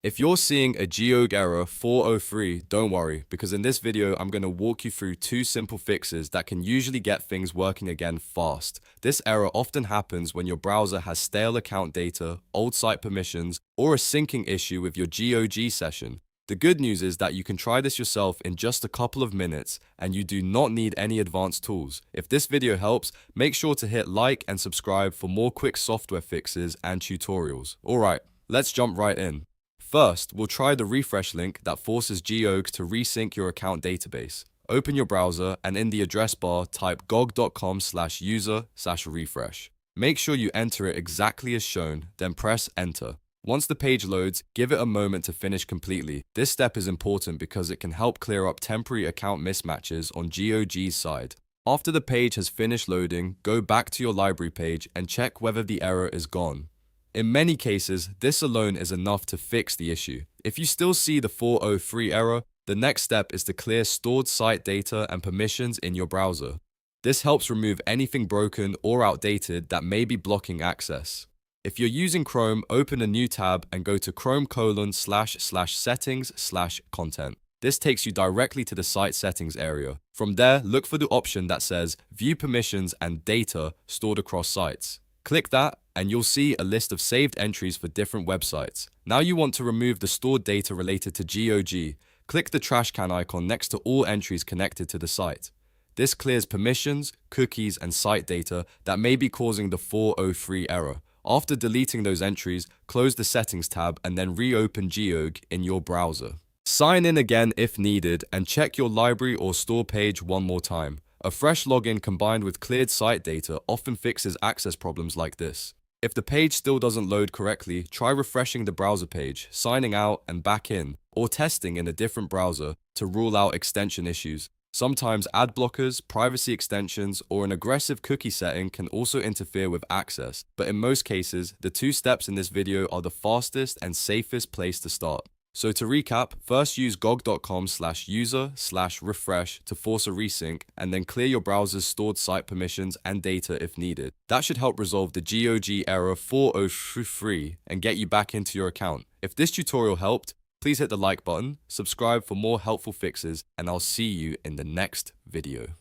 If you're seeing a geog error 403, don't worry, because in this video I'm going to walk you through two simple fixes that can usually get things working again fast. This error often happens when your browser has stale account data, old site permissions, or a syncing issue with your GOG session. The good news is that you can try this yourself in just a couple of minutes, and you do not need any advanced tools. If this video helps, make sure to hit like and subscribe for more quick software fixes and tutorials. Alright, let's jump right in. First, we'll try the refresh link that forces GOG to resync your account database. Open your browser and in the address bar type gog.com/user/refresh. Make sure you enter it exactly as shown, then press enter. Once the page loads, give it a moment to finish completely. This step is important because it can help clear up temporary account mismatches on GOG's side. After the page has finished loading, go back to your library page and check whether the error is gone. In many cases, this alone is enough to fix the issue. If you still see the 403 error, the next step is to clear stored site data and permissions in your browser. This helps remove anything broken or outdated that may be blocking access. If you're using Chrome, open a new tab and go to chrome://settings/content. This takes you directly to the site settings area. From there, look for the option that says View Permissions and Data Stored Across Sites. Click that and you'll see a list of saved entries for different websites. Now you want to remove the stored data related to GOG. Click the trash can icon next to all entries connected to the site. This clears permissions, cookies, and site data that may be causing the 403 error. After deleting those entries, close the Settings tab and then reopen GOG in your browser. Sign in again if needed and check your library or store page one more time. A fresh login combined with cleared site data often fixes access problems like this. If the page still doesn't load correctly, try refreshing the browser page, signing out and back in, or testing in a different browser to rule out extension issues. Sometimes ad blockers, privacy extensions, or an aggressive cookie setting can also interfere with access, but in most cases, the two steps in this video are the fastest and safest place to start. So to recap, first use gog.com/user/refresh to force a resync and then clear your browser's stored site permissions and data if needed. That should help resolve the GOG error 403 and get you back into your account. If this tutorial helped, please hit the like button, subscribe for more helpful fixes, and I'll see you in the next video.